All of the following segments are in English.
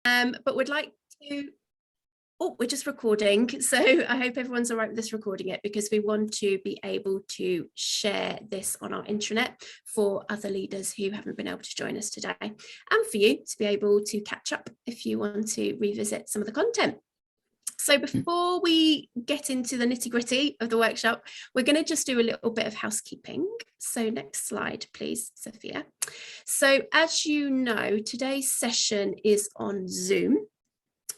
But would like to, oh, we're just recording. So I hope everyone's all right with us recording it, because we want to be able to share this on our intranet for other leaders who haven't been able to join us today, and for you to be able to catch up if you want to revisit some of the content. So before we get into the nitty-gritty of the workshop, we're going to just do a little bit of housekeeping. So next slide, please, Sophia. So as you know, today's session is on Zoom.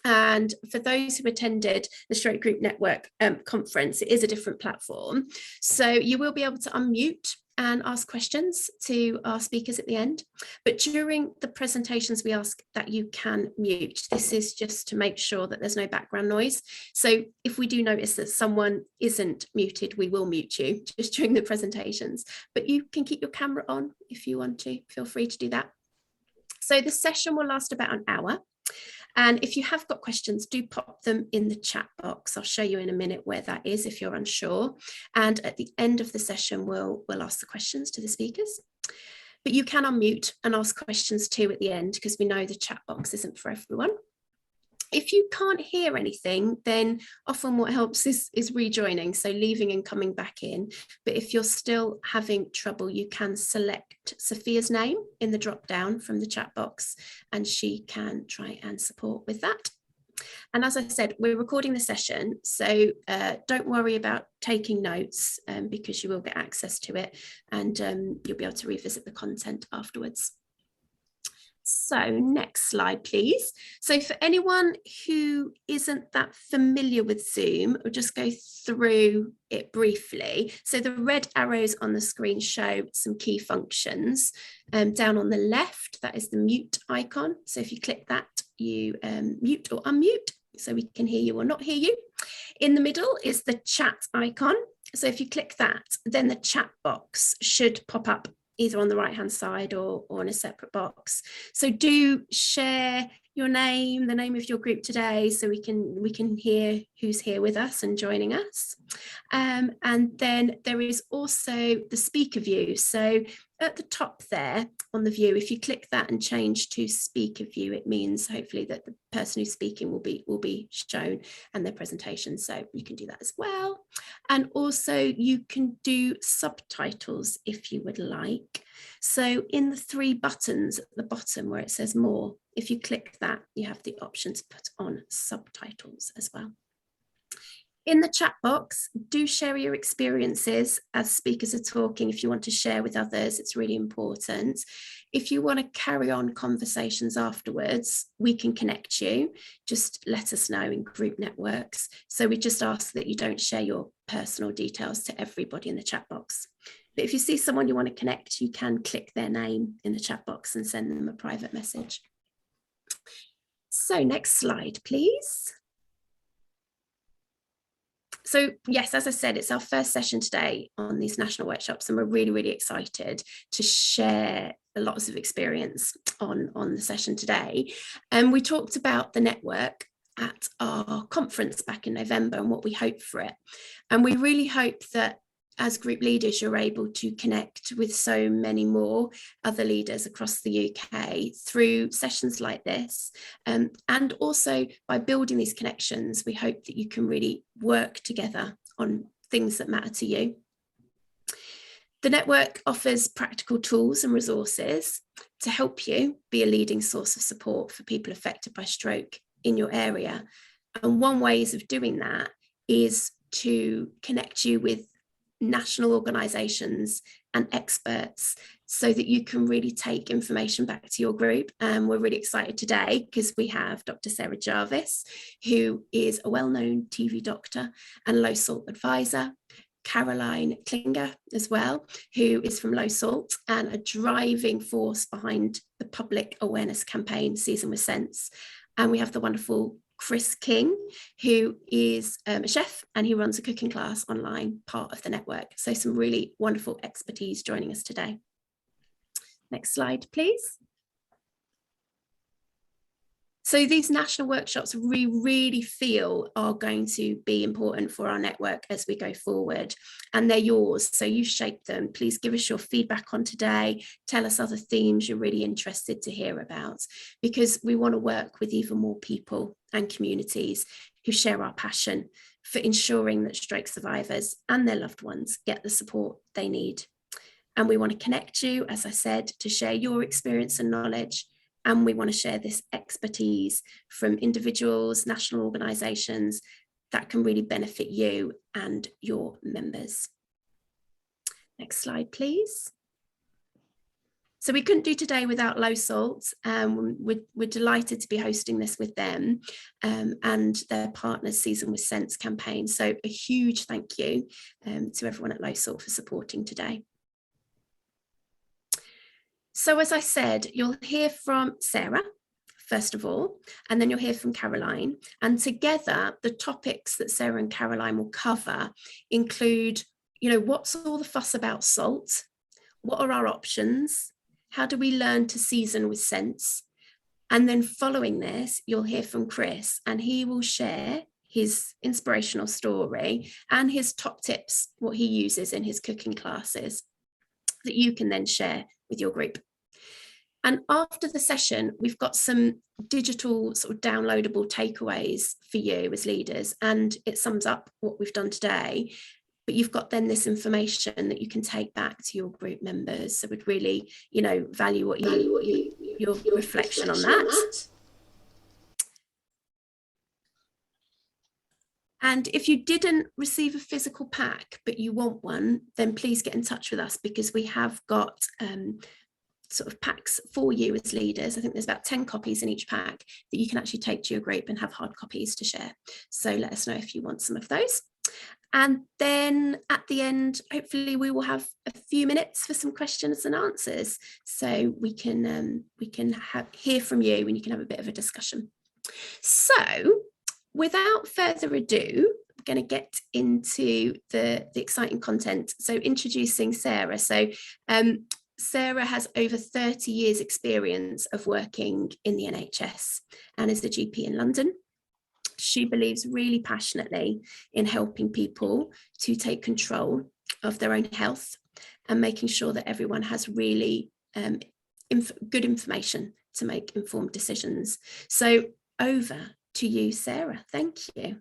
And for those who attended the Stroke Group Network conference, it is a different platform. So you will be able to unmute and ask questions to our speakers at the end. But during the presentations, we ask that you can mute. This is just to make sure that there's no background noise. So if we do notice that someone isn't muted, we will mute you just during the presentations. But you can keep your camera on if you want to. Feel free to do that. So the session will last about an hour. And if you have got questions, do pop them in the chat box. I'll show you in a minute where that is if you're unsure. And at the end of the session, we'll ask the questions to the speakers. But you can unmute and ask questions too at the end, because we know the chat box isn't for everyone. If you can't hear anything, then often what helps is rejoining, so leaving and coming back in. But if you're still having trouble, you can select Sophia's name in the drop down from the chat box, and she can try and support with that. And as I said, we're recording the session, so don't worry about taking notes because you will get access to it, and you'll be able to revisit the content afterwards. So next slide, please. So for anyone who isn't that familiar with Zoom, we'll just go through it briefly. So the red arrows on the screen show some key functions. Down on the left, that is the mute icon. So if you click that, you mute or unmute, so we can hear you or not hear you. In the middle is the chat icon. So if you click that, then the chat box should pop up either on the right hand side or in a separate box. So do share your name, the name of your group today, so we can hear who's here with us and joining us. And then there is also the speaker view. So at the top there on the view, if you click that and change to speaker view, it means hopefully that the person who's speaking will be shown and their presentation. So you can do that as well. And also you can do subtitles if you would like. So in the three buttons at the bottom where it says more, if you click that, you have the option to put on subtitles as well. In the chat box, do share your experiences as speakers are talking. If you want to share with others, it's really important. If you want to carry on conversations afterwards, we can connect you. Just let us know in group networks. So we just ask that you don't share your personal details to everybody in the chat box. But if you see someone you want to connect, you can click their name in the chat box and send them a private message. So next slide, please. So yes, as I said, it's our first session today on these national workshops, and we're really, really excited to share lots of experience on the session today. And we talked about the network at our conference back in November and what we hope for it. And we really hope that as group leaders, you're able to connect with so many more other leaders across the UK through sessions like this. And also by building these connections, we hope that you can really work together on things that matter to you. The network offers practical tools and resources to help you be a leading source of support for people affected by stroke in your area. And one way of doing that is to connect you with national organisations and experts so that you can really take information back to your group. And we're really excited today because we have Dr. Sarah Jarvis, who is a well-known TV doctor and LoSalt advisor, Caroline Klinge as well, who is from LoSalt and a driving force behind the public awareness campaign Season with Sense. And we have the wonderful Chris King, who is a chef and he runs a cooking class online, part of the network. So some really wonderful expertise joining us today. Next slide, please. So these national workshops we really feel are going to be important for our network as we go forward, and they're yours, so you shape them. Please give us your feedback on today. Tell us other themes you're really interested to hear about, because we want to work with even more people and communities who share our passion for ensuring that stroke survivors and their loved ones get the support they need. And we want to connect you, as I said, to share your experience and knowledge. And we want to share this expertise from individuals, national organisations that can really benefit you and your members. Next slide, please. So we couldn't do today without LoSalt. We're delighted to be hosting this with them and their partners Season with Sense campaign. So a huge thank you to everyone at LoSalt for supporting today. So as I said, you'll hear from Sarah, first of all, and then you'll hear from Caroline. And together, the topics that Sarah and Caroline will cover include, what's all the fuss about salt? What are our options? How do we learn to season with sense? And then following this, you'll hear from Chris, and he will share his inspirational story and his top tips, what he uses in his cooking classes, that you can then share with your group. And after the session, we've got some digital sort of downloadable takeaways for you as leaders, and it sums up what we've done today. But you've got then this information that you can take back to your group members. So we'd really, value your reflection on that. And if you didn't receive a physical pack, but you want one, then please get in touch with us, because we have got sort of packs for you as leaders. I think there's about 10 copies in each pack that you can actually take to your group and have hard copies to share. So let us know if you want some of those. And then at the end, hopefully we will have a few minutes for some questions and answers. So we can hear from you and you can have a bit of a discussion. So without further ado, I'm going to get into the exciting content. So introducing Sarah. So Sarah has over 30 years experience of working in the NHS and is a GP in London. She believes really passionately in helping people to take control of their own health and making sure that everyone has really good information to make informed decisions. So over to you, Sarah. Thank you.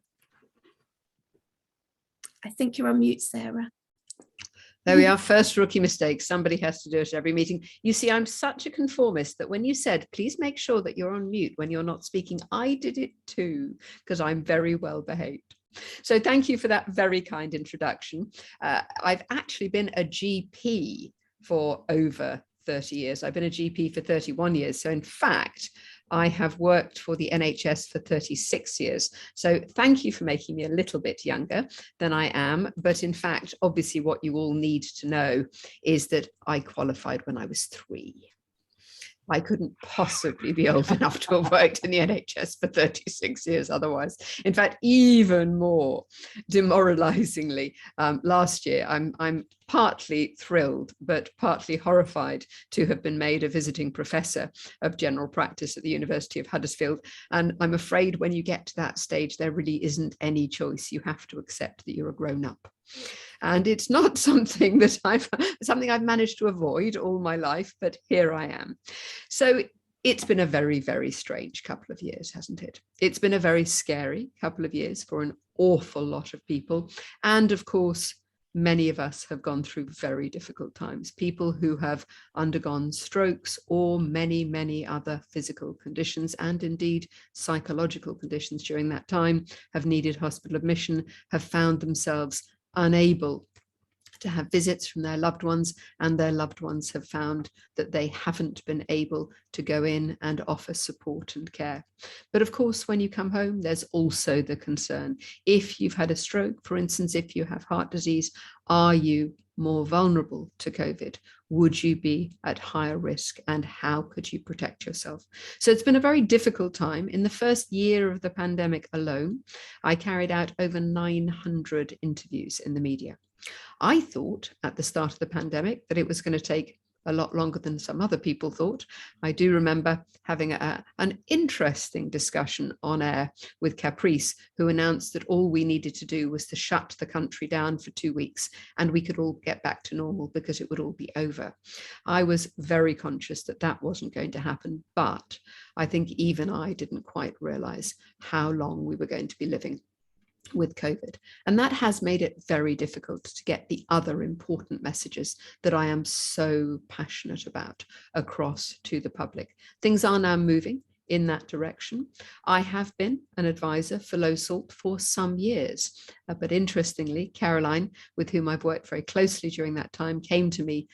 I think you're on mute, Sarah. There we are, first rookie mistake. Somebody has to do it at every meeting. You see, I'm such a conformist that when you said, please make sure that you're on mute when you're not speaking, I did it too, because I'm very well behaved. So thank you for that very kind introduction. I've actually been a GP for over 30 years. I've been a GP for 31 years. So in fact, I have worked for the NHS for 36 years. So thank you for making me a little bit younger than I am. But in fact, obviously what you all need to know is that I qualified when I was 3. I couldn't possibly be old enough to have worked in the NHS for 36 years otherwise. In fact, even more demoralizingly, last year, I'm partly thrilled, but partly horrified to have been made a visiting professor of general practice at the University of Huddersfield. And I'm afraid when you get to that stage, there really isn't any choice. You have to accept that you're a grown-up. And it's not something that I've managed to avoid all my life, but here I am. So it's been a very, very strange couple of years, hasn't it? It's been a very scary couple of years for an awful lot of people. And of course, many of us have gone through very difficult times. People who have undergone strokes or many, many other physical conditions and indeed psychological conditions during that time have needed hospital admission, have found themselves unable to have visits from their loved ones, and their loved ones have found that they haven't been able to go in and offer support and care. But of course, when you come home, there's also the concern. If you've had a stroke, for instance, if you have heart disease, are you more vulnerable to COVID? Would you be at higher risk, and how could you protect yourself? So it's been a very difficult time. In the first year of the pandemic alone, I carried out over 900 interviews in the media. I thought at the start of the pandemic that it was going to take a lot longer than some other people thought. I do remember having an interesting discussion on air with Caprice, who announced that all we needed to do was to shut the country down for 2 weeks and we could all get back to normal because it would all be over. I was very conscious that that wasn't going to happen, but I think even I didn't quite realize how long we were going to be living with COVID. And that has made it very difficult to get the other important messages that I am so passionate about across to the public. Things are now moving in that direction. I have been an advisor for LoSalt for some years, but interestingly, Caroline, with whom I've worked very closely during that time, came to me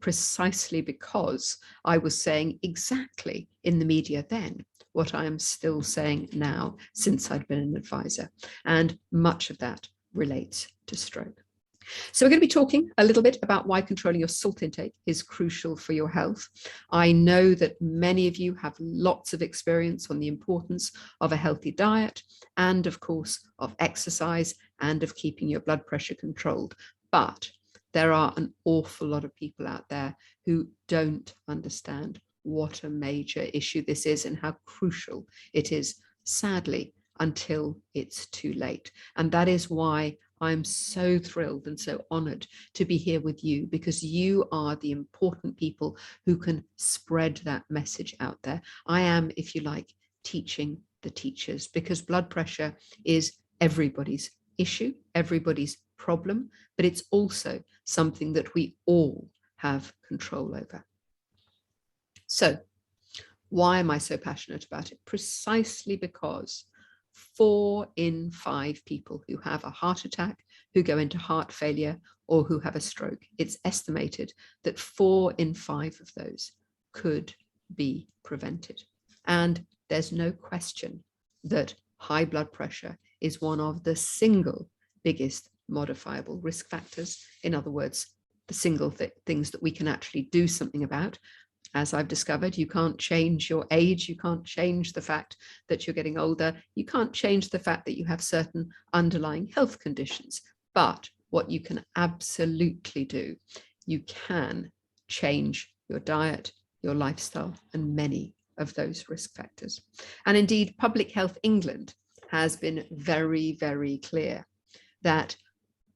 precisely because I was saying exactly in the media then what I am still saying now since I'd been an advisor. And much of that relates to stroke. So we're going to be talking a little bit about why controlling your salt intake is crucial for your health. I know that many of you have lots of experience on the importance of a healthy diet and, of course, of exercise and of keeping your blood pressure controlled. But there are an awful lot of people out there who don't understand what a major issue this is and how crucial it is, sadly, until it's too late. And that is why I'm so thrilled and so honored to be here with you, because you are the important people who can spread that message out there. I am, if you like, teaching the teachers, because blood pressure is everybody's issue, everybody's problem, but it's also something that we all have control over. So why am I so passionate about it? Precisely because 4 in 5 people who have a heart attack, who go into heart failure, or who have a stroke, it's estimated that 4 in 5 of those could be prevented. And there's no question that high blood pressure is one of the single biggest modifiable risk factors. In other words, the single things that we can actually do something about. As I've discovered, you can't change your age, you can't change the fact that you're getting older, you can't change the fact that you have certain underlying health conditions. But what you can absolutely do, you can change your diet, your lifestyle, and many of those risk factors. And indeed, Public Health England has been very, very clear that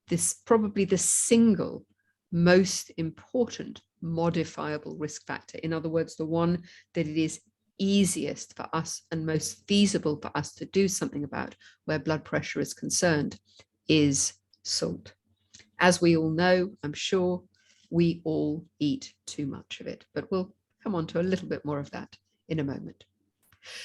this probably the single most important modifiable risk factor, in other words, the one that it is easiest for us and most feasible for us to do something about where blood pressure is concerned, is salt. As we all know, I'm sure we all eat too much of it, but we'll come on to a little bit more of that in a moment.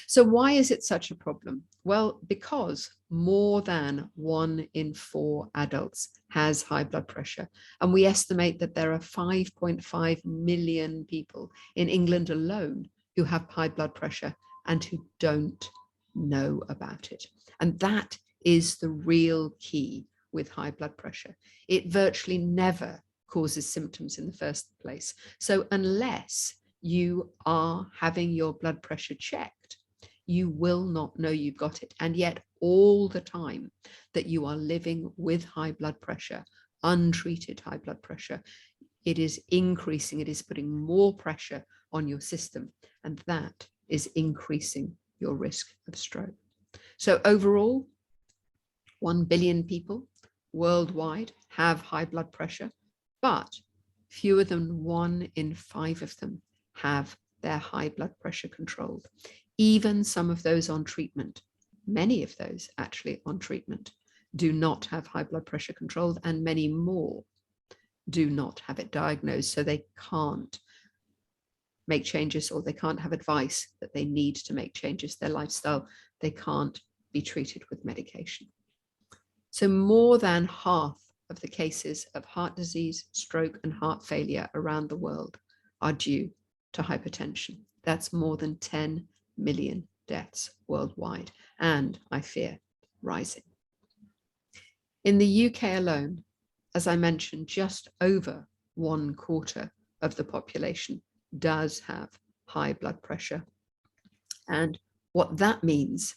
So why is it such a problem? Well, because more than 1 in 4 adults has high blood pressure. And we estimate that there are 5.5 million people in England alone who have high blood pressure and who don't know about it. And that is the real key with high blood pressure. It virtually never causes symptoms in the first place. So unless you are having your blood pressure checked, you will not know you've got it. And yet all the time that you are living with high blood pressure, untreated high blood pressure, it is increasing, it is putting more pressure on your system, and that is increasing your risk of stroke. So overall, 1 billion people worldwide have high blood pressure, but fewer than 1 in 5 of them have their high blood pressure controlled. Even some of those on treatment, many of those actually on treatment, do not have high blood pressure controlled, and many more do not have it diagnosed, so they can't make changes, or they can't have advice that they need to make changes. Their lifestyle, they can't be treated with medication. So more than half of the cases of heart disease, stroke, and heart failure around the world are due to hypertension. That's more than 10 million deaths worldwide, and I fear rising. In the UK alone, as I mentioned, just over 1/4 of the population does have high blood pressure. And what that means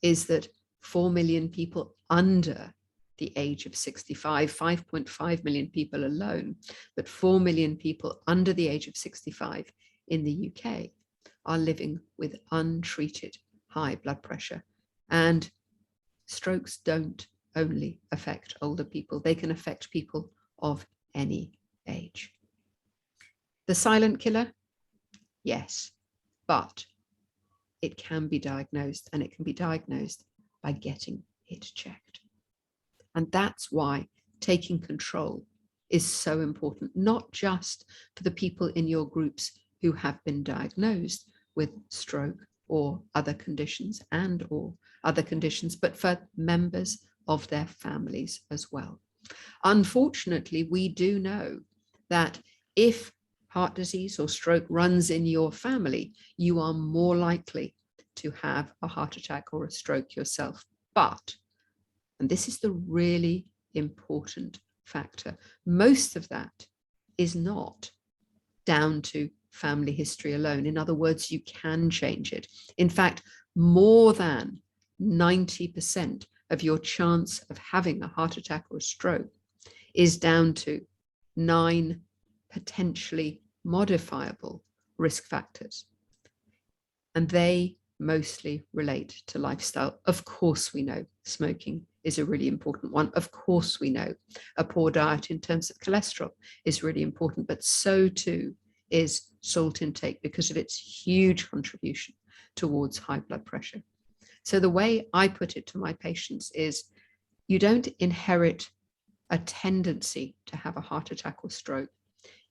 is that 4 million people under the age of 65, 5.5 million people alone, but 4 million people under the age of 65 in the UK are living with untreated high blood pressure. And strokes don't only affect older people, they can affect people of any age. The silent killer? Yes, but it can be diagnosed, and it can be diagnosed by getting it checked. And that's why taking control is so important, not just for the people in your groups who have been diagnosed with stroke or other conditions but for members of their families as well. Unfortunately, we do know that if heart disease or stroke runs in your family, you are more likely to have a heart attack or a stroke yourself. But, and this is the really important factor, most of that is not down to family history alone. In other words, you can change it. In fact, more than 90% of your chance of having a heart attack or a stroke is down to 9 potentially modifiable risk factors. And they mostly relate to lifestyle. Of course, we know smoking is a really important one. Of course, we know a poor diet in terms of cholesterol is really important, but so too is salt intake because of its huge contribution towards high blood pressure. So the way I put it to my patients is you don't inherit a tendency to have a heart attack or stroke.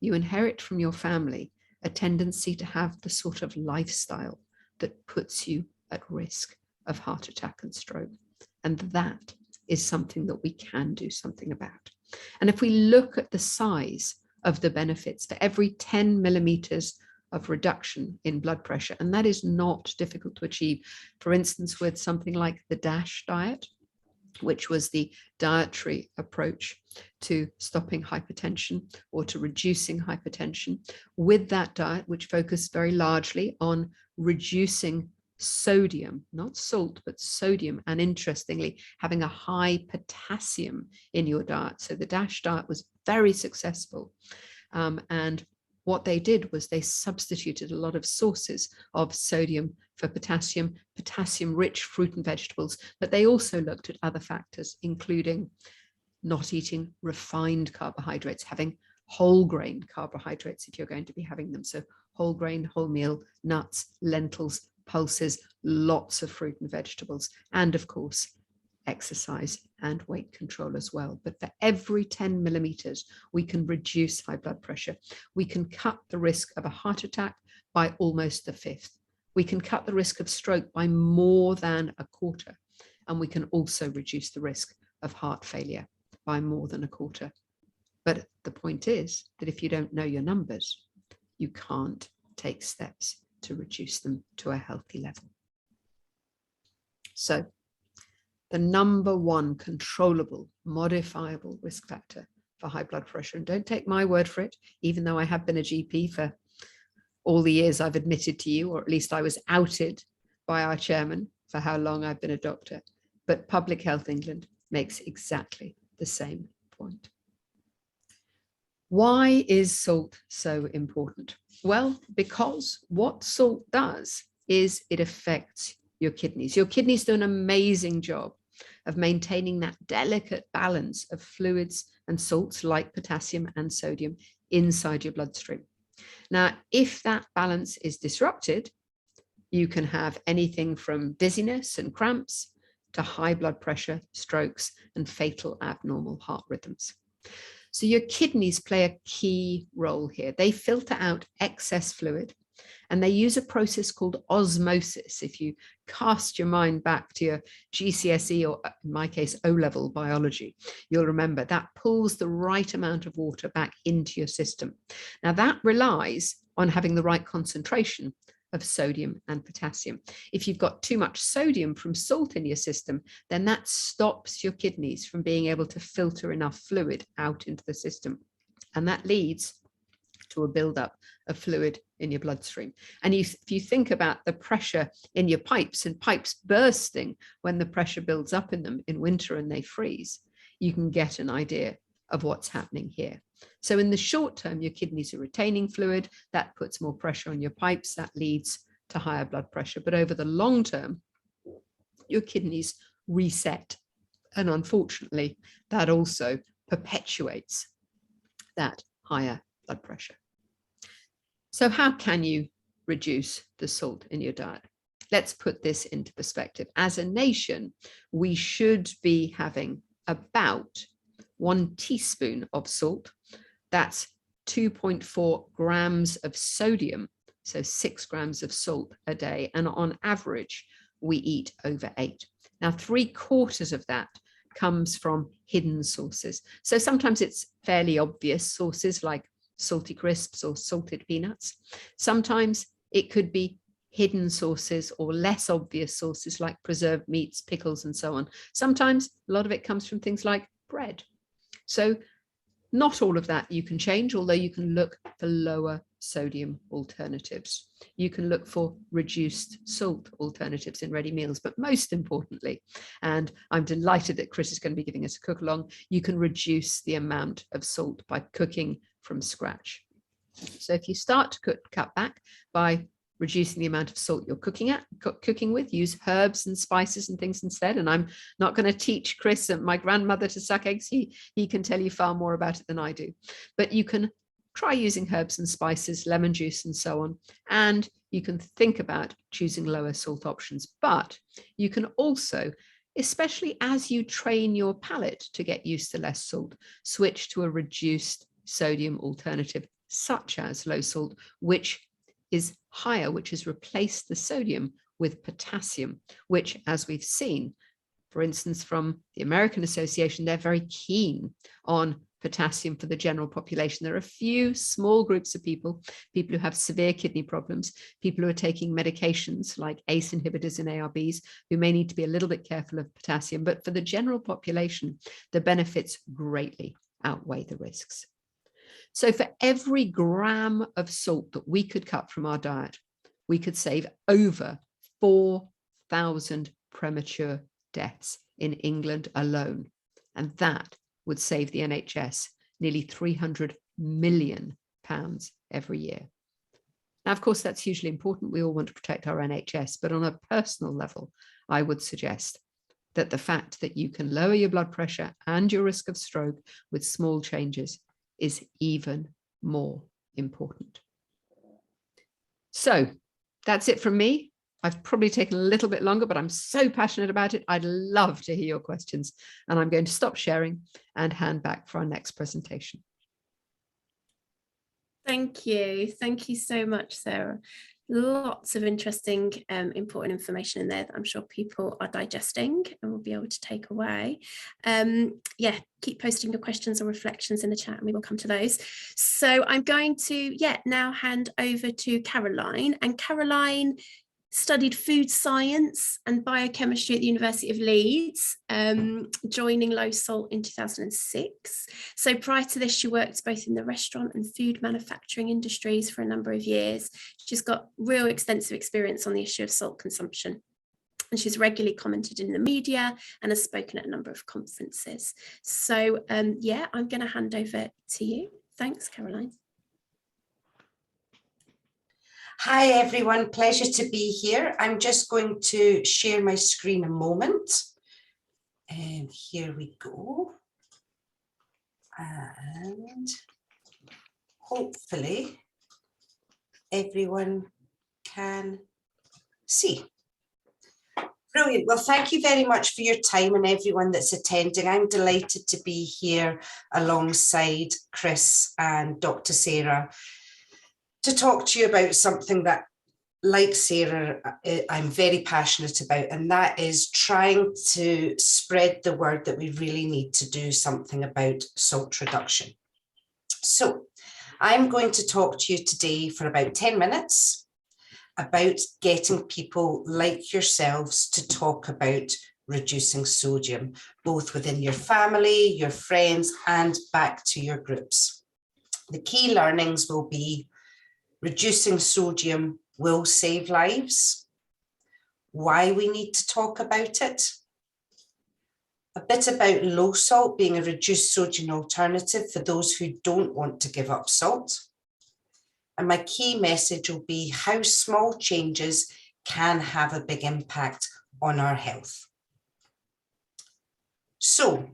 You inherit from your family a tendency to have the sort of lifestyle that puts you at risk of heart attack and stroke. And that is something that we can do something about. And if we look at the size of the benefits for every 10 millimeters of reduction in blood pressure, and that is not difficult to achieve. For instance, with something like the DASH diet, which was the dietary approach to stopping hypertension or to reducing hypertension. With that diet, which focused very largely on reducing sodium, not salt, but sodium, and interestingly, having a high potassium in your diet. So the DASH diet was very successful. And what they did was they substituted a lot of sources of sodium for potassium, potassium-rich fruit and vegetables, but they also looked at other factors, including not eating refined carbohydrates, having whole grain carbohydrates if you're going to be having them. So whole grain, wholemeal, nuts, lentils, pulses, lots of fruit and vegetables, and of course, exercise and weight control as well. But for every 10 millimeters, we can reduce high blood pressure. We can cut the risk of a heart attack by almost a fifth. We can cut the risk of stroke by more than a quarter. And we can also reduce the risk of heart failure by more than a quarter. But the point is that if you don't know your numbers, you can't take steps to reduce them to a healthy level. So the number one controllable, modifiable risk factor for high blood pressure, and don't take my word for it, even though I have been a GP for all the years I've admitted to you, or at least I was outed by our chairman for how long I've been a doctor, but Public Health England makes exactly the same point. Why is salt so important? Well, because what salt does is it affects your kidneys. Your kidneys do an amazing job of maintaining that delicate balance of fluids and salts like potassium and sodium inside your bloodstream. Now, if that balance is disrupted, you can have anything from dizziness and cramps to high blood pressure, strokes, and fatal abnormal heart rhythms. So your kidneys play a key role here. They filter out excess fluid, and they use a process called osmosis. If you cast your mind back to your GCSE, or in my case, O-level biology, you'll remember that pulls the right amount of water back into your system. Now that relies on having the right concentration of sodium and potassium. If you've got too much sodium from salt in your system, then that stops your kidneys from being able to filter enough fluid out into the system. And that leads to a buildup of fluid in your bloodstream. And if you think about the pressure in your pipes and pipes bursting when the pressure builds up in them in winter and they freeze, you can get an idea of what's happening here. So in the short term, your kidneys are retaining fluid, that puts more pressure on your pipes, that leads to higher blood pressure. But over the long term, your kidneys reset. And unfortunately, that also perpetuates that higher blood pressure. So how can you reduce the salt in your diet? Let's put this into perspective. As a nation, we should be having about 1 teaspoon of salt. That's 2.4 grams of sodium, so 6 grams of salt a day. And on average, we eat over 8. Now, 3/4 of that comes from hidden sources. So sometimes it's fairly obvious sources like salty crisps or salted peanuts. Sometimes it could be hidden sources or less obvious sources like preserved meats, pickles, and so on. Sometimes a lot of it comes from things like bread. So not all of that you can change, although you can look for lower sodium alternatives. You can look for reduced salt alternatives in ready meals, but most importantly, and I'm delighted that Chris is going to be giving us a cook along, you can reduce the amount of salt by cooking from scratch. So if you start to cut back by reducing the amount of salt you're cooking with, use herbs and spices and things instead. And I'm not going to teach Chris and my grandmother to suck eggs. He can tell you far more about it than I do. But you can try using herbs and spices, lemon juice and so on. And you can think about choosing lower salt options. But you can also, especially as you train your palate to get used to less salt, switch to a reduced sodium alternative, such as LoSalt, which is higher, which has replaced the sodium with potassium, which, as we've seen, for instance, from the American Association, they're very keen on potassium for the general population. There are a few small groups of people who have severe kidney problems, people who are taking medications like ACE inhibitors and ARBs, who may need to be a little bit careful of potassium. But for the general population, the benefits greatly outweigh the risks. So for every gram of salt that we could cut from our diet, we could save over 4,000 premature deaths in England alone. And that would save the NHS nearly £300 million every year. Now, of course, that's hugely important. We all want to protect our NHS, but on a personal level, I would suggest that the fact that you can lower your blood pressure and your risk of stroke with small changes is even more important. So that's it from me. I've probably taken a little bit longer, but I'm so passionate about it. I'd love to hear your questions, and I'm going to stop sharing and hand back for our next presentation. Thank you. Thank you so much, Sarah. Lots of interesting, important information in there that I'm sure people are digesting and will be able to take away. Yeah, keep posting your questions or reflections in the chat and we will come to those. So I'm going to, now hand over to Caroline. And Caroline studied food science and biochemistry at the University of Leeds, joining LoSalt in 2006. So prior to this, she worked both in the restaurant and food manufacturing industries for a number of years. She's got real extensive experience on the issue of salt consumption. And she's regularly commented in the media and has spoken at a number of conferences. So I'm going to hand over to you. Thanks, Caroline. Hi everyone, pleasure to be here. I'm just going to share my screen a moment. And here we go. And hopefully everyone can see. Brilliant. Well, thank you very much for your time and everyone that's attending. I'm delighted to be here alongside Chris and Dr. Sarah to talk to you about something that, like Sarah, I'm very passionate about, and that is trying to spread the word that we really need to do something about salt reduction. So I'm going to talk to you today for about 10 minutes about getting people like yourselves to talk about reducing sodium, both within your family, your friends, and back to your groups. The key learnings will be reducing sodium will save lives, why we need to talk about it, a bit about low salt being a reduced sodium alternative for those who don't want to give up salt. And my key message will be how small changes can have a big impact on our health. So,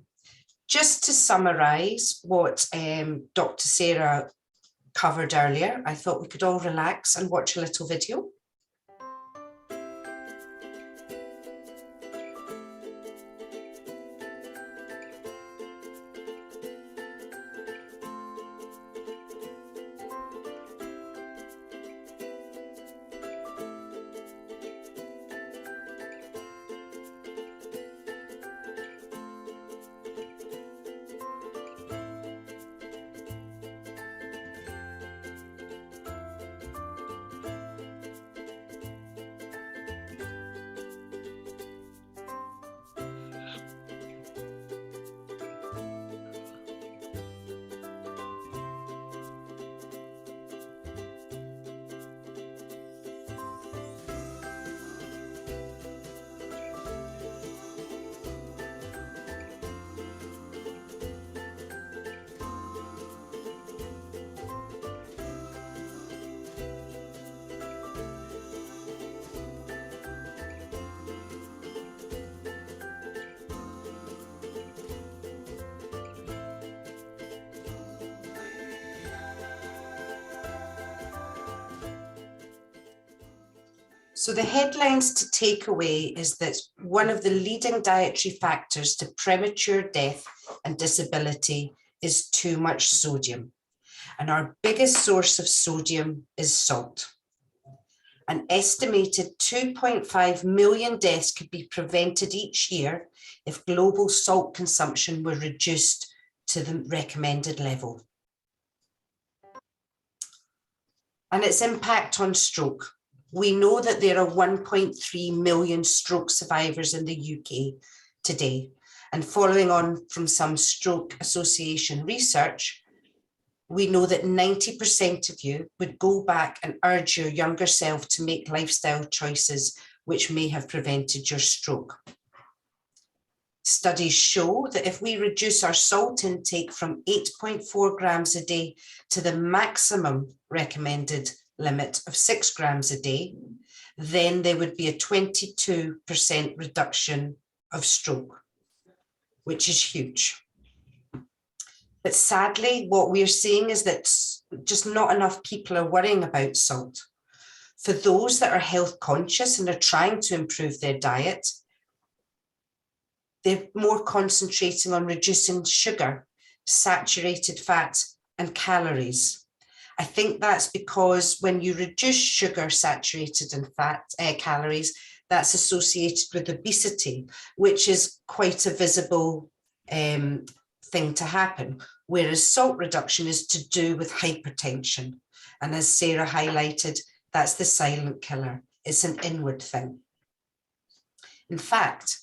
just to summarise what Dr. Sarah covered earlier, I thought we could all relax and watch a little video. So the headlines to take away is that one of the leading dietary factors to premature death and disability is too much sodium. And our biggest source of sodium is salt. An estimated 2.5 million deaths could be prevented each year if global salt consumption were reduced to the recommended level. And its impact on stroke. We know that there are 1.3 million stroke survivors in the UK today. And following on from some Stroke Association research, we know that 90% of you would go back and urge your younger self to make lifestyle choices which may have prevented your stroke. Studies show that if we reduce our salt intake from 8.4 grams a day to the maximum recommended limit of 6 grams a day, then there would be a 22% reduction of stroke, which is huge. But sadly, what we're seeing is that just not enough people are worrying about salt. For those that are health conscious and are trying to improve their diet, they're more concentrating on reducing sugar, saturated fat, and calories. I think that's because when you reduce sugar, saturated and fat, calories, that's associated with obesity, which is quite a visible thing to happen, whereas salt reduction is to do with hypertension. And as Sarah highlighted, that's the silent killer. It's an inward thing. In fact,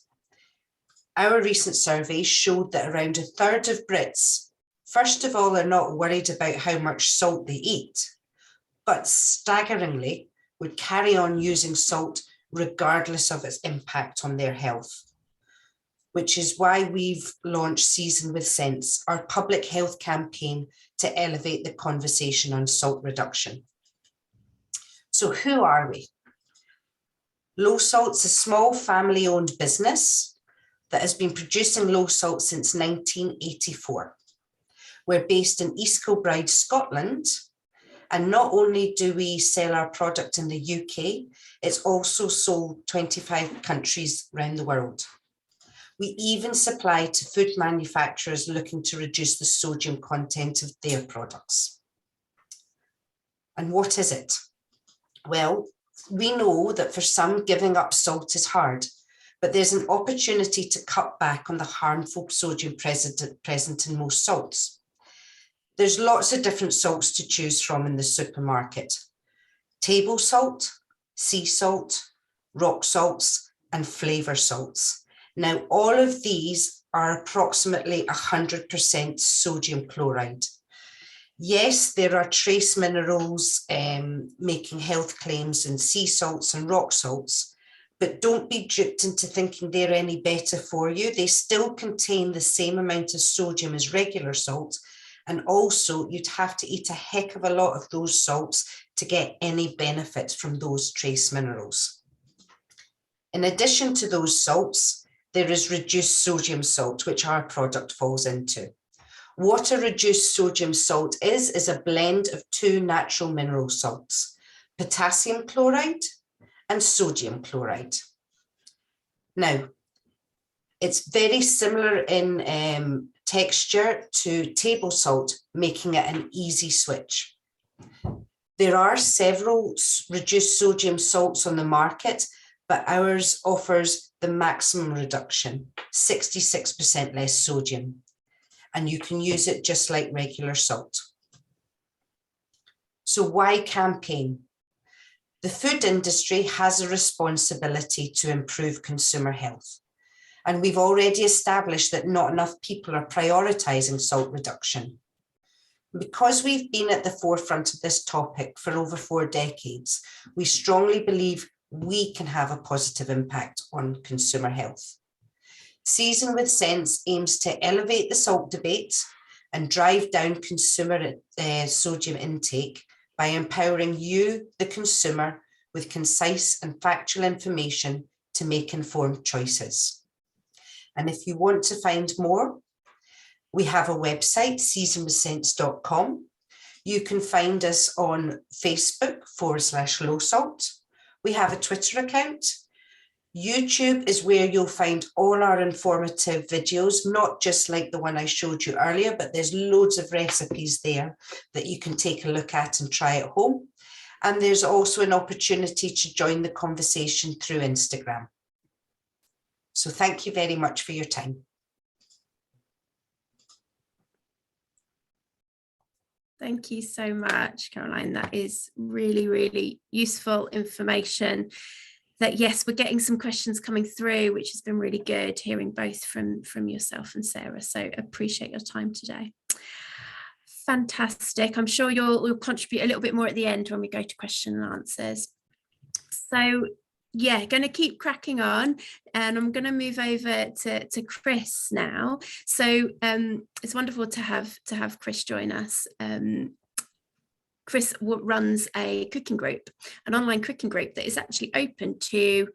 our recent survey showed that around a third of Brits, first of all, are not worried about how much salt they eat, but staggeringly would carry on using salt regardless of its impact on their health, which is why we've launched Season with Sense, our public health campaign to elevate the conversation on salt reduction. So who are we? LoSalt's a small family-owned business that has been producing low salt since 1984. We're based in East Kilbride, Scotland, and not only do we sell our product in the UK, it's also sold 25 countries around the world. We even supply to food manufacturers looking to reduce the sodium content of their products. And what is it? Well, we know that for some, giving up salt is hard, but there's an opportunity to cut back on the harmful sodium present in most salts. There's lots of different salts to choose from in the supermarket. Table salt, sea salt, rock salts, and flavour salts. Now, all of these are approximately 100% sodium chloride. Yes, there are trace minerals making health claims in sea salts and rock salts, but don't be duped into thinking they're any better for you. They still contain the same amount of sodium as regular salt. And also you'd have to eat a heck of a lot of those salts to get any benefit from those trace minerals. In addition to those salts, there is reduced sodium salt, which our product falls into. What a reduced sodium salt is a blend of two natural mineral salts, potassium chloride and sodium chloride. Now, it's very similar in texture to table salt, making it an easy switch. There are several reduced sodium salts on the market, but ours offers the maximum reduction, 66% less sodium. And you can use it just like regular salt. So why campaign? The food industry has a responsibility to improve consumer health. And we've already established that not enough people are prioritizing salt reduction. Because we've been at the forefront of this topic for over 4 decades, we strongly believe we can have a positive impact on consumer health. Season with Sense aims to elevate the salt debate and drive down consumer sodium intake by empowering you, the consumer, with concise and factual information to make informed choices. And if you want to find more, we have a website, seasonwithsense.com. You can find us on Facebook /LoSalt. We have a Twitter account. YouTube is where you'll find all our informative videos, not just like the one I showed you earlier, but there's loads of recipes there that you can take a look at and try at home. And there's also an opportunity to join the conversation through Instagram. So thank you very much for your time. Thank you so much, Caroline. That is really, really useful information. That, yes, we're getting some questions coming through, which has been really good, hearing both from yourself and Sarah. So appreciate your time today. Fantastic. I'm sure you'll contribute a little bit more at the end when we go to question and answers. So yeah, going to keep cracking on, and I'm going to move over to Chris now. So it's wonderful to have Chris join us. Chris runs a cooking group, an online cooking group that is actually open to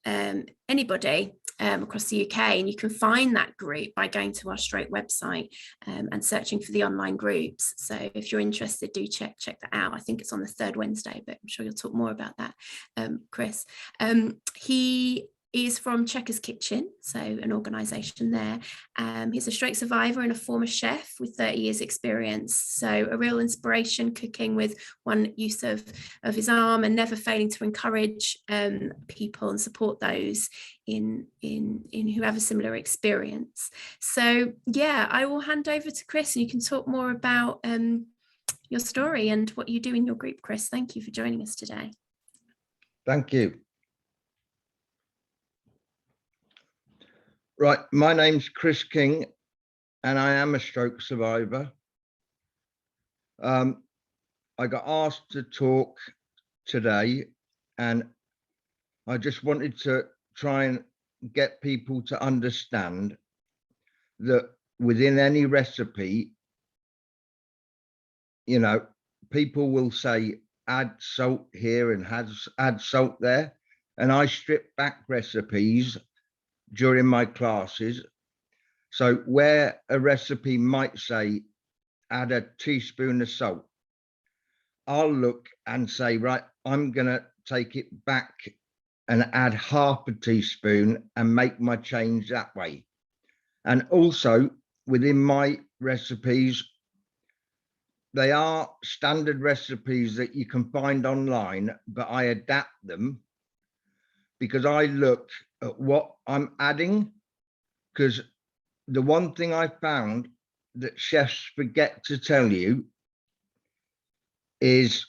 anybody across the UK, and you can find that group by going to our Stroke website and searching for the online groups. So if you're interested, do check that out. I think it's on the 3rd Wednesday, but I'm sure you'll talk more about that, Chris. He is from Checkers Kitchen, so an organisation there. He's a stroke survivor and a former chef with 30 years experience. So a real inspiration, cooking with one use of his arm and never failing to encourage people and support those in who have a similar experience. So yeah, I will hand over to Chris and you can talk more about your story and what you do in your group. Chris, thank you for joining us today. Thank you. Right, my name's Chris King and I am a stroke survivor. I got asked to talk today and I just wanted to try and get people to understand that within any recipe, you know, people will say add salt here and add salt there, and I strip back recipes during my classes. So where a recipe might say add a teaspoon of salt, I'll look and say, right, I'm gonna take it back and add half a teaspoon and make my change that way. And also within my recipes, they are standard recipes that you can find online, but I adapt them because I look at what I'm adding, because the one thing I found that chefs forget to tell you is,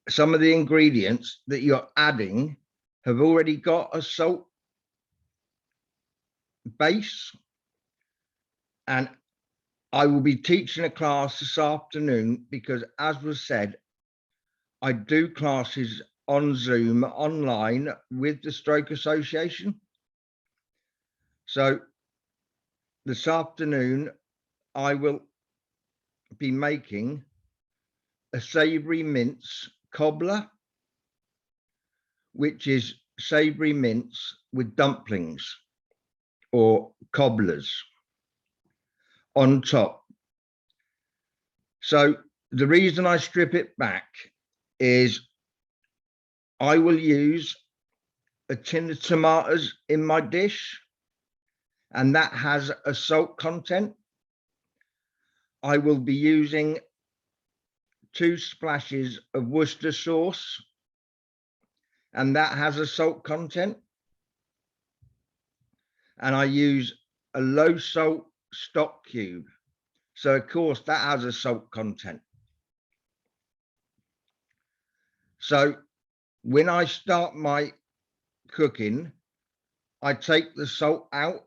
some of the ingredients that you're adding have already got a salt base. And I will be teaching a class this afternoon because, as was said, I do classes on Zoom online with the Stroke Association. So this afternoon, I will be making a savoury mince cobbler, which is savoury mince with dumplings or cobblers on top. So the reason I strip it back is I will use a tin of tomatoes in my dish, and that has a salt content. I will be using 2 splashes of Worcester sauce, and that has a salt content. And I use a low salt stock cube. So of course that has a salt content. So when I start my cooking, I take the salt out,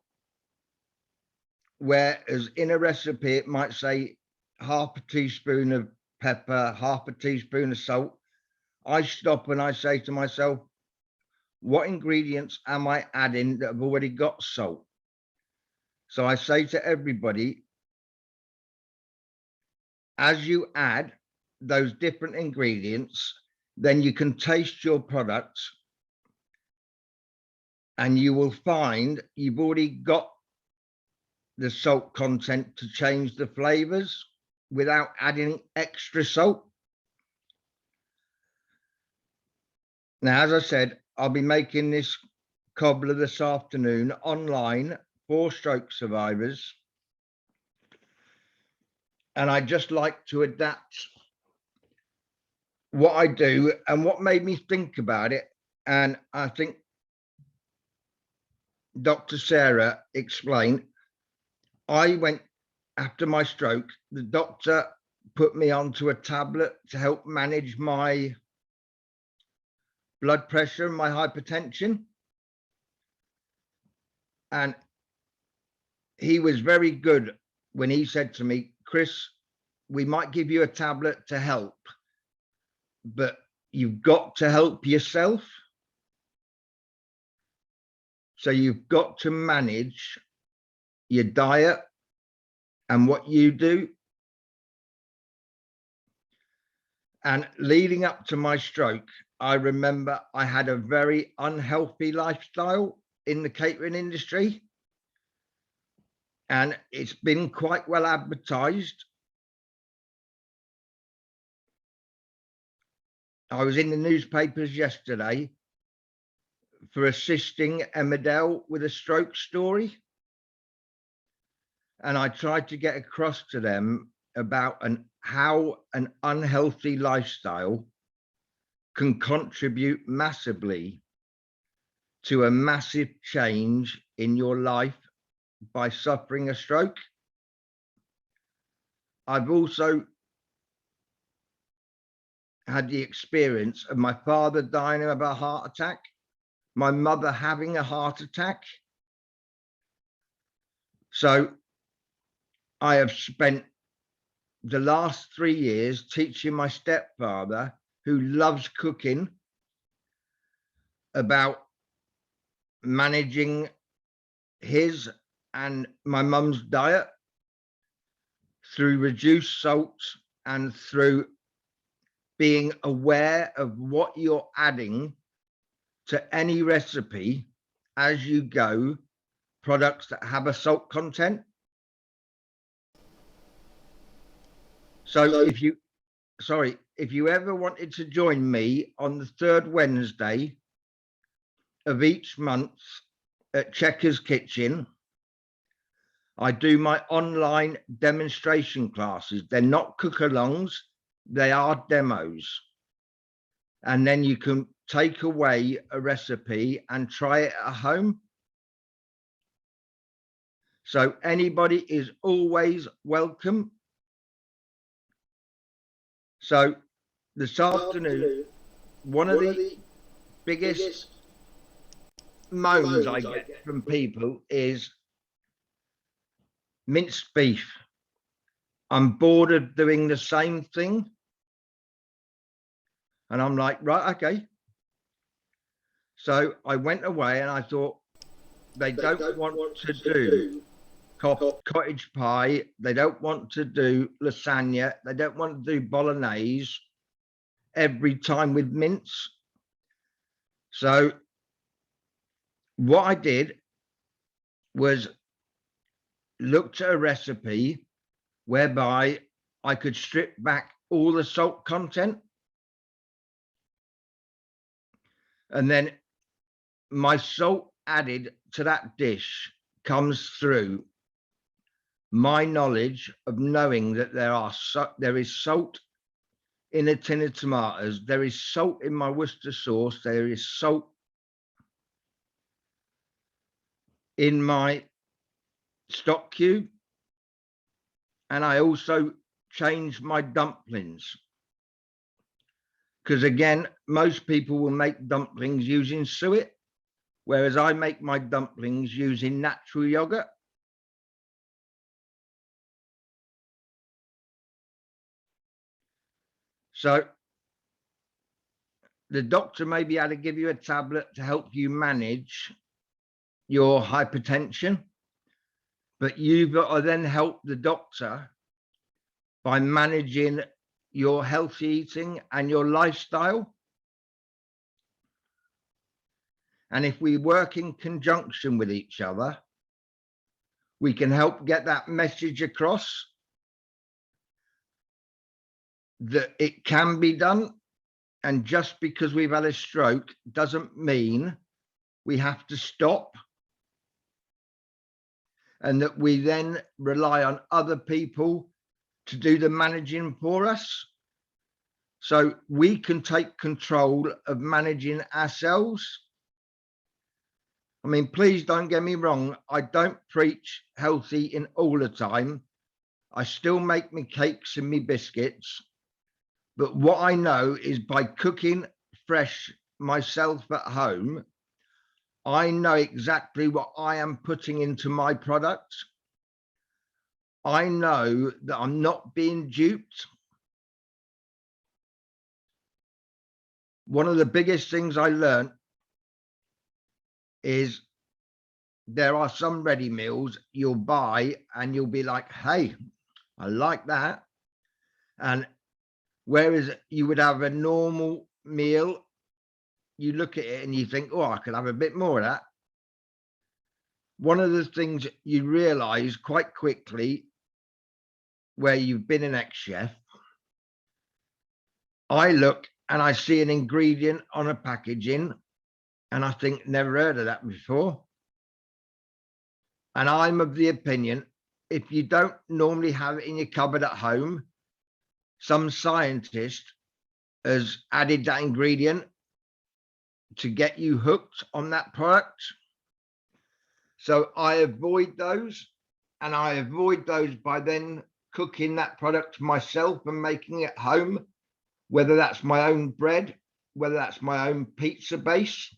whereas in a recipe it might say half a teaspoon of pepper, half a teaspoon of salt. I stop and I say to myself, what ingredients am I adding that have already got salt? So I say to everybody, as you add those different ingredients, then you can taste your products and you will find you've already got the salt content to change the flavors without adding extra salt. Now, as I said, I'll be making this cobbler this afternoon online for stroke survivors. And I just like to adapt what I do and what made me think about it. And I think Dr. Sarah explained, I went after my stroke, the doctor put me onto a tablet to help manage my blood pressure and my hypertension. And he was very good when he said to me, Chris, we might give you a tablet to help, but you've got to help yourself. So you've got to manage your diet and what you do. And leading up to my stroke, I remember I had a very unhealthy lifestyle in the catering industry. And it's been quite well advertised. I was in the newspapers yesterday for assisting Emmerdale with a stroke story. And I tried to get across to them about how an unhealthy lifestyle can contribute massively to a massive change in your life by suffering a stroke. I've also had the experience of my father dying of a heart attack, my mother having a heart attack. So I have spent the last 3 years teaching my stepfather, who loves cooking, about managing his and my mum's diet through reduced salt and through being aware of what you're adding to any recipe as you go, products that have a salt content. So if you ever wanted to join me on the 3rd Wednesday of each month at Checkers Kitchen, I do my online demonstration classes. They're not cook-alongs, they are demos. And then you can take away a recipe and try it at home. So anybody is always welcome. So this afternoon, one of the biggest moans I get from people is minced beef. I'm bored of doing the same thing. And I'm like, right, okay. So I went away and I thought, they don't want to do cottage pie. They don't want to do lasagna. They don't want to do bolognese every time with mince. So what I did was looked at a recipe whereby I could strip back all the salt content. And then my salt added to that dish comes through my knowledge of knowing that there is salt in a tin of tomatoes, there is salt in my Worcester sauce, there is salt in my stock cube, and I also changed my dumplings, because again, most people will make dumplings using suet, whereas I make my dumplings using natural yogurt. So the doctor may be able to give you a tablet to help you manage your hypertension, but you've got to then help the doctor by managing your healthy eating and your lifestyle. And if we work in conjunction with each other, we can help get that message across that it can be done. And just because we've had a stroke doesn't mean we have to stop, and that we then rely on other people to do the managing for us. So we can take control of managing ourselves. I mean, please don't get me wrong. I don't preach healthy in all the time. I still make me cakes and me biscuits. But what I know is by cooking fresh myself at home, I know exactly what I am putting into my products. I know that I'm not being duped. One of the biggest things I learned is there are some ready meals you'll buy and you'll be like, hey, I like that. And whereas you would have a normal meal, you look at it and you think, oh, I could have a bit more of that. One of the things you realize quite quickly where you've been an ex-chef, I look and I see an ingredient on a packaging and I think, never heard of that before. And I'm of the opinion, if you don't normally have it in your cupboard at home, some scientist has added that ingredient to get you hooked on that product. So I avoid those, and I avoid those by then cooking that product myself and making it home, whether that's my own bread, whether that's my own pizza base,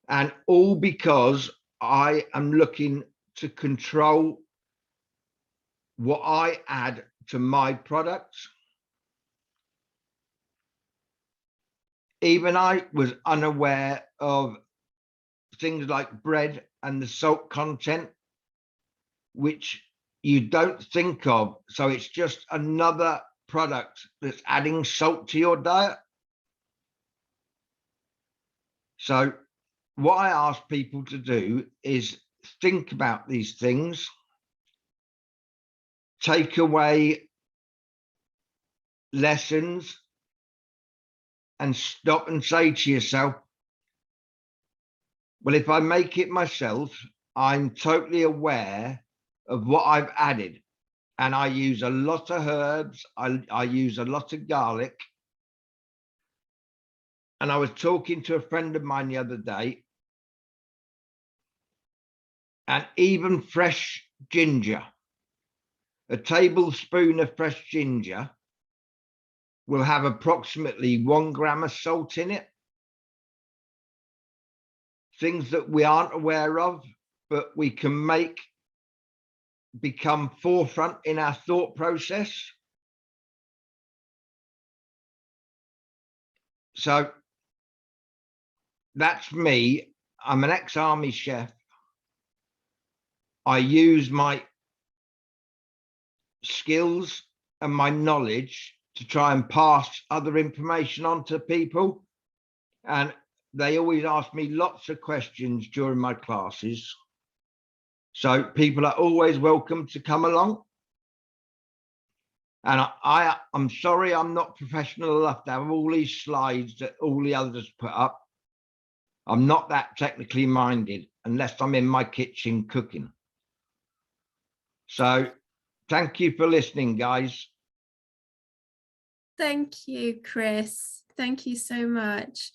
and all because I am looking to control what I add to my products. Even I was unaware of things like bread and the salt content, which you don't think of. So it's just another product that's adding salt to your diet. So what I ask people to do is think about these things, take away lessons, and stop and say to yourself, well, if I make it myself, I'm totally aware of what I've added. And I use a lot of herbs. I use a lot of garlic. And I was talking to a friend of mine the other day, and even fresh ginger, a tablespoon of fresh ginger will have approximately 1 gram of salt in it. Things that we aren't aware of, but we can make become forefront in our thought process. So that's me. I'm an ex-army chef. I use my skills and my knowledge to try and pass other information on to people. And they always ask me lots of questions during my classes. So people are always welcome to come along. And I'm sorry I'm not professional enough to have all these slides that all the others put up. I'm not that technically minded unless I'm in my kitchen cooking. So thank you for listening, guys. Thank you, Chris. Thank you so much.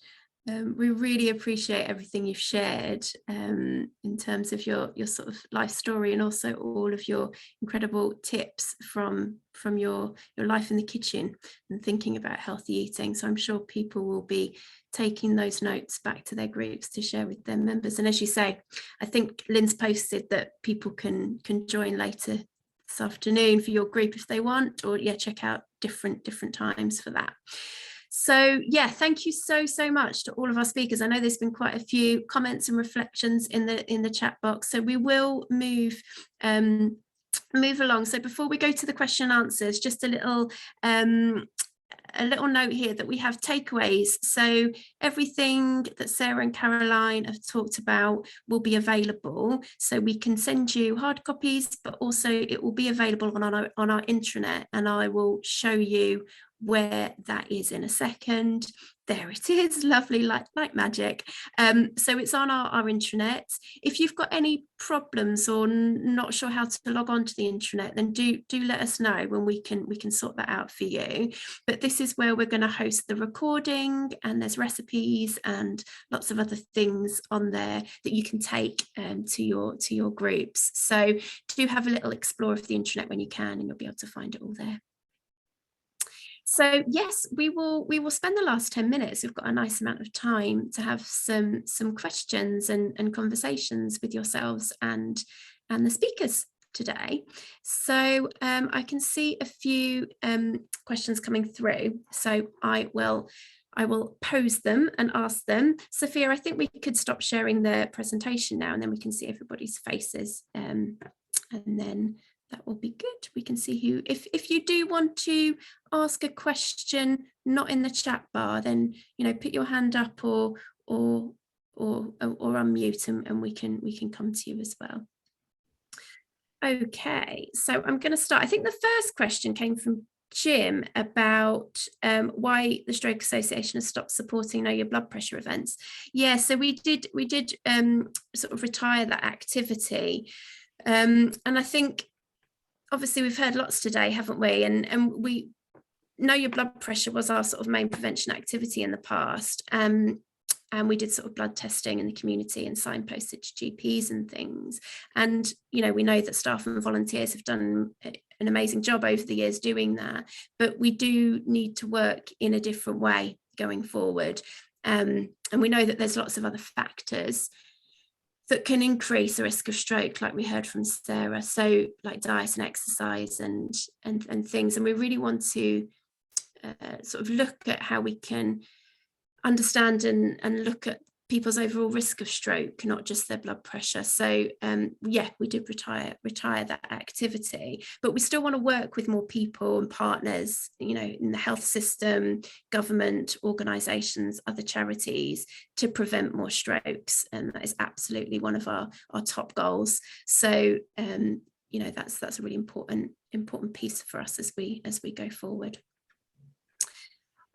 We really appreciate everything you've shared in terms of your sort of life story, and also all of your incredible tips from your life in the kitchen and thinking about healthy eating. So I'm sure people will be taking those notes back to their groups to share with their members. And as you say, I think Lynn's posted that people can join later this afternoon for your group if they want, or check out different times for that. So thank you so much to all of our speakers. I know there's been quite a few comments and reflections in the chat box, so we will move along. So before we go to the question and answers, just a little note here that we have takeaways. So everything that Sarah and Caroline have talked about will be available. So we can send you hard copies, but also it will be available on our intranet, and I will show you where that is in a second. There it is, lovely, like magic. So it's on our intranet. If you've got any problems or not sure how to log on to the intranet, then do let us know when we can sort that out for you. But this is where we're going to host the recording, and there's recipes and lots of other things on there that you can take to your groups. So do have a little explore of the intranet when you can, and you'll be able to find it all there. So yes, we will spend the last 10 minutes. We've got a nice amount of time to have some questions and conversations with yourselves and the speakers today. So I can see a few questions coming through. So I will pose them and ask them. Sophia, I think we could stop sharing the presentation now, and then we can see everybody's faces, and then that will be good. We can see who, if you do want to ask a question not in the chat bar, then put your hand up or unmute, and we can come to you as well. Okay, so I'm going to start. I think the first question came from Jim about why the Stroke Association has stopped supporting Know Your Blood Pressure events. Yeah, so we did sort of retire that activity, and I think, obviously we've heard lots today, haven't we? And we Know Your Blood Pressure was our sort of main prevention activity in the past. And we did sort of blood testing in the community and signposted to GPs and things. And, we know that staff and volunteers have done an amazing job over the years doing that, but we do need to work in a different way going forward. And we know that there's lots of other factors that can increase the risk of stroke, like we heard from Sarah. So like diet and exercise and things. And we really want to sort of look at how we can understand and look at people's overall risk of stroke, not just their blood pressure. So we did retire that activity, but we still want to work with more people and partners, in the health system, government, organisations, other charities, to prevent more strokes. And that is absolutely one of our top goals. So that's a really important piece for us as we go forward.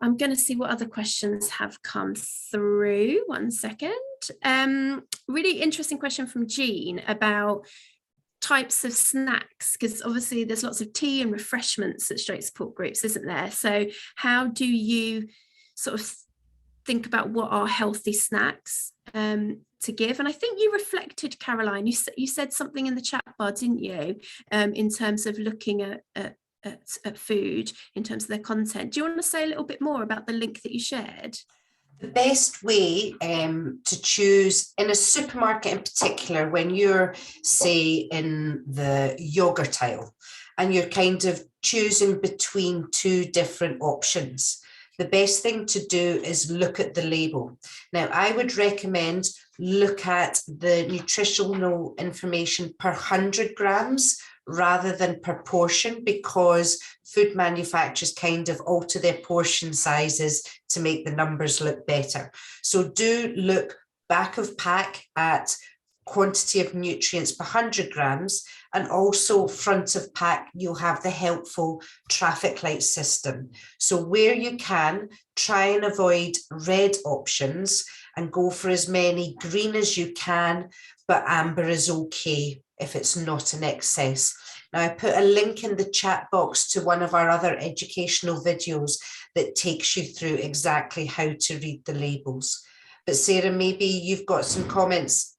I'm going to see what other questions have come through. 1 second. Really interesting question from Jean about types of snacks, because obviously there's lots of tea and refreshments at stroke support groups, isn't there? So how do you sort of think about what are healthy snacks to give? And I think you reflected, Caroline, you said something in the chat bar, didn't you, in terms of looking at food in terms of their content. Do you want to say a little bit more about the link that you shared? The best way to choose in a supermarket in particular, when you're, say, in the yogurt aisle and you're kind of choosing between two different options, the best thing to do is look at the label. Now, I would recommend look at the nutritional information per 100 grams rather than per portion, because food manufacturers kind of alter their portion sizes to make the numbers look better. So do look back of pack at quantity of nutrients per 100 grams, and also front of pack you'll have the helpful traffic light system. So where you can, try and avoid red options and go for as many green as you can, but amber is okay if it's not in excess. Now, I put a link in the chat box to one of our other educational videos that takes you through exactly how to read the labels. But Sarah, maybe you've got some comments.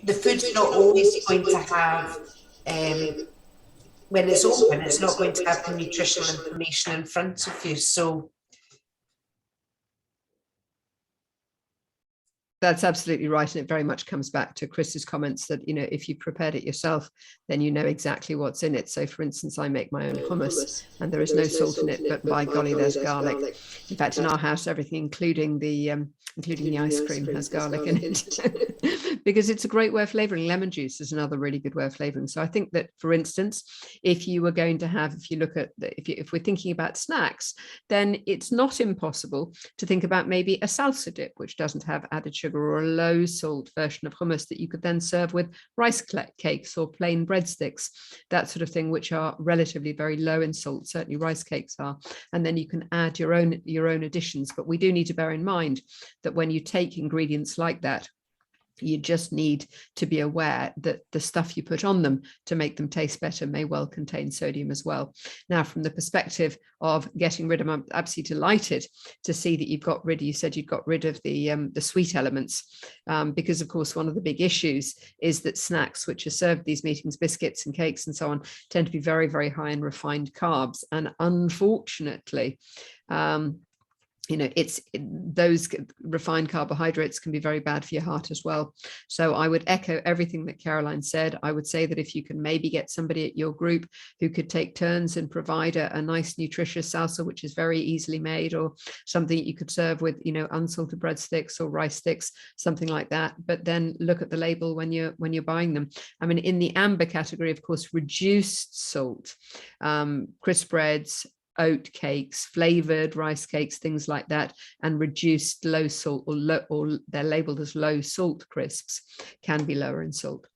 The food's not always going to have, when it's open, it's not going to have the nutritional information in front of you. So that's absolutely right. And it very much comes back to Chris's comments that, you know, if you prepared it yourself, then you know exactly what's in it. So for instance, I make my own hummus and there is no salt in it, but by golly, there's garlic. In fact, in our house, everything, including the ice cream, has garlic in it because it's a great way of flavoring. Lemon juice is another really good way of flavoring. So I think that, for instance, if you were going to have, if you look at, if we're thinking about snacks, then it's not impossible to think about maybe a salsa dip, which doesn't have added sugar, or a low salt version of hummus that you could then serve with rice cakes or plain breadsticks, that sort of thing, which are relatively very low in salt. Certainly rice cakes are. And then you can add your own additions. But we do need to bear in mind that when you take ingredients like that, you just need to be aware that the stuff you put on them to make them taste better may well contain sodium as well. Now, from the perspective of getting rid of, I'm absolutely delighted to see that you said you'd got rid of the sweet elements, because of course one of the big issues is that snacks which are served at these meetings, biscuits and cakes and so on, tend to be very, very high in refined carbs. And unfortunately, you know, those refined carbohydrates can be very bad for your heart as well. So I would echo everything that Caroline said. I would say that if you can maybe get somebody at your group who could take turns and provide a nice nutritious salsa, which is very easily made, or something you could serve with, you know, unsalted breadsticks or rice sticks, something like that. But then look at the label when you're buying them. I mean, in the amber category, of course, reduced salt, crisp breads, oat cakes, flavored rice cakes, things like that, and reduced low salt, or they're labeled as low salt crisps, can be lower in salt.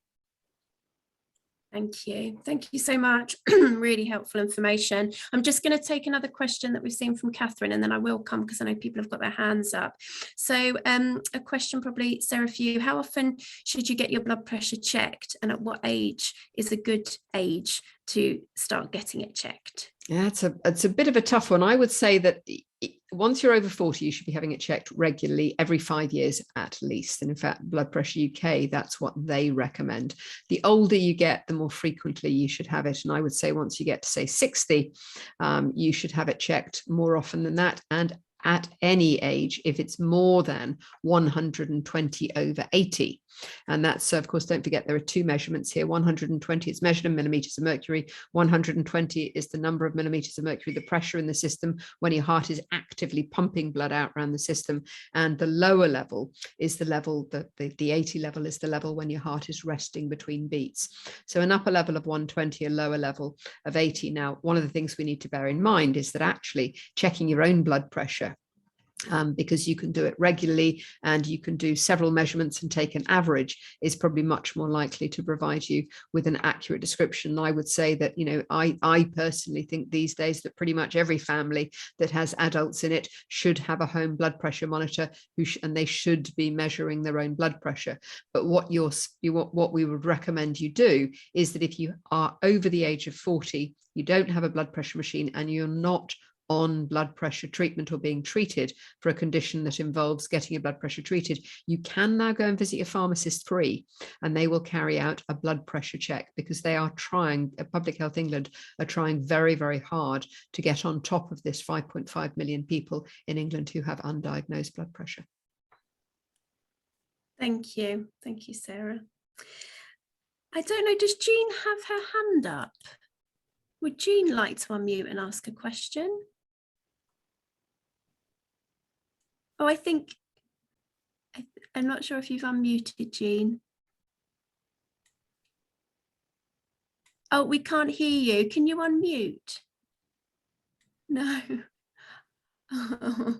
Thank you so much. Really helpful information. I'm just going to take another question that we've seen from Catherine, and then I will come, because I know people have got their hands up. So a question probably, Sarah, for you: how often should you get your blood pressure checked, and at what age is a good age to start getting it checked? Yeah, it's a bit of a tough one. I would say that once you're over 40, you should be having it checked regularly, every 5 years at least. And in fact, Blood Pressure UK, that's what they recommend. The older you get, the more frequently you should have it. And I would say once you get to, say, 60, you should have it checked more often than that. And at any age, if it's more than 120/80. And that's, of course, don't forget, there are two measurements here. 120 is measured in millimeters of mercury. 120 is the number of millimeters of mercury, the pressure in the system when your heart is actively pumping blood out around the system. And the lower level is the level, the 80 level is the level when your heart is resting between beats. So an upper level of 120, a lower level of 80. Now, one of the things we need to bear in mind is that actually checking your own blood pressure, because you can do it regularly and you can do several measurements and take an average, is probably much more likely to provide you with an accurate description. I would say that, you know, I personally think these days that pretty much every family that has adults in it should have a home blood pressure monitor, and they should be measuring their own blood pressure. But what we would recommend you do is that if you are over the age of 40, you don't have a blood pressure machine, and you're not on blood pressure treatment or being treated for a condition that involves getting your blood pressure treated, you can now go and visit your pharmacist free, and they will carry out a blood pressure check, because they are trying, Public Health England are trying very, very hard to get on top of this 5.5 million people in England who have undiagnosed blood pressure. Thank you, Sarah. I don't know, does Jean have her hand up? Would Jean like to unmute and ask a question? Oh, I'm not sure if you've unmuted, Jean. Oh, we can't hear you. Can you unmute? No. Oh,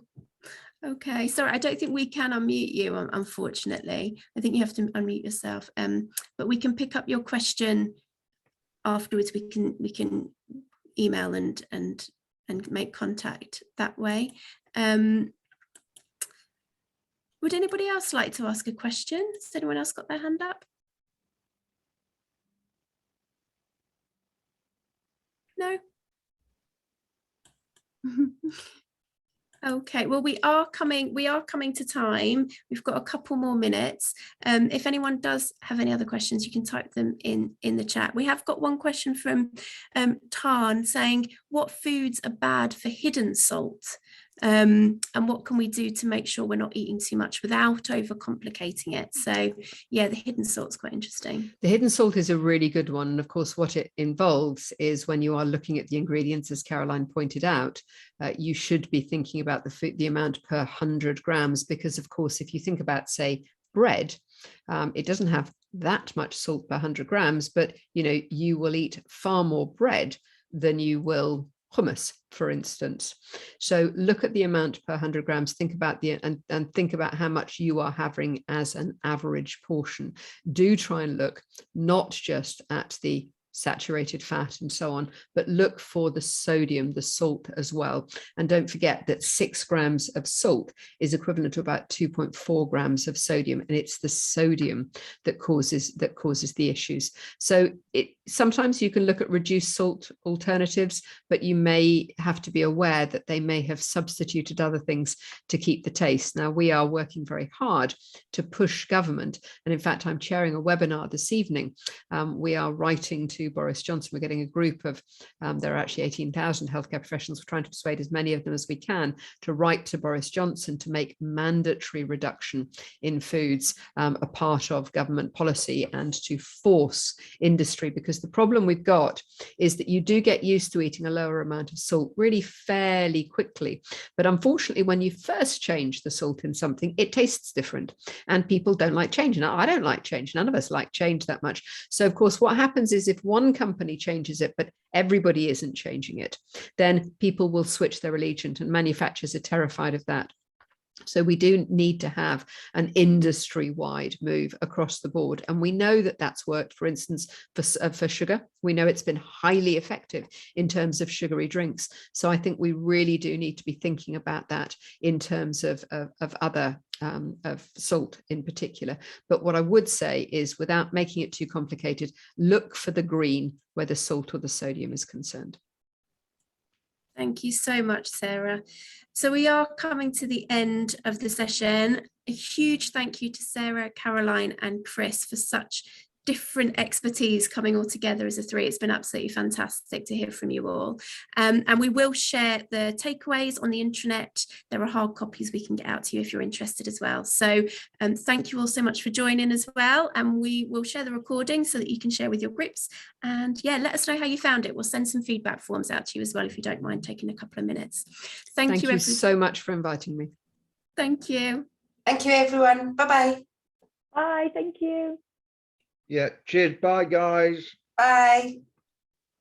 okay, sorry, I don't think we can unmute you, unfortunately. I think you have to unmute yourself. But we can pick up your question afterwards. We can email and make contact that way. Would anybody else like to ask a question? Has anyone else got their hand up? No? Okay, well, we are coming to time. We've got a couple more minutes. If anyone does have any other questions, you can type them in the chat. We have got one question from Tarn saying, what foods are bad for hidden salt? And what can we do to make sure we're not eating too much without overcomplicating it? So yeah, the hidden salt's quite interesting. The hidden salt is a really good one. And of course, what it involves is when you are looking at the ingredients, as Caroline pointed out, you should be thinking about the amount per 100 grams, because of course, if you think about, say, bread, it doesn't have that much salt per 100 grams, but you will eat far more bread than you will hummus, for instance. So look at the amount per 100 grams, think about and think about how much you are having as an average portion. Do try and look not just at the saturated fat and so on, but look for the sodium, the salt as well. And don't forget that 6 grams of salt is equivalent to about 2.4 grams of sodium, and it's the sodium that causes the issues. So sometimes you can look at reduced salt alternatives, but you may have to be aware that they may have substituted other things to keep the taste. Now, we are working very hard to push government, and in fact, I'm chairing a webinar this evening. We are writing to Boris Johnson. We're getting a group of, there are actually 18,000 healthcare professionals. We're trying to persuade as many of them as we can to write to Boris Johnson to make mandatory reduction in foods a part of government policy, and to force industry, because the problem we've got is that you do get used to eating a lower amount of salt really fairly quickly. But unfortunately, when you first change the salt in something, it tastes different, and people don't like change. Now, I don't like change. None of us like change that much. So of course, what happens is if one company changes it, but everybody isn't changing it, then people will switch their allegiance, and manufacturers are terrified of that. So we do need to have an industry-wide move across the board. And we know that that's worked, for instance, for sugar. We know it's been highly effective in terms of sugary drinks. So I think we really do need to be thinking about that in terms of other of salt in particular. But what I would say is, without making it too complicated, look for the green where the salt or the sodium is concerned. Thank you so much, Sarah. So we are coming to the end of the session. A huge thank you to Sarah, Caroline, and Chris for such different expertise coming all together as a three. It's been absolutely fantastic to hear from you all. And we will share the takeaways on the intranet. There are hard copies we can get out to you if you're interested as well. So thank you all so much for joining as well. And we will share the recording so that you can share with your groups. And yeah, let us know how you found it. We'll send some feedback forms out to you as well, if you don't mind taking a couple of minutes. Thank you so much for inviting me. Thank you. Thank you, everyone. Bye-bye. Bye. Thank you. Yeah, cheers. Bye, guys. Bye.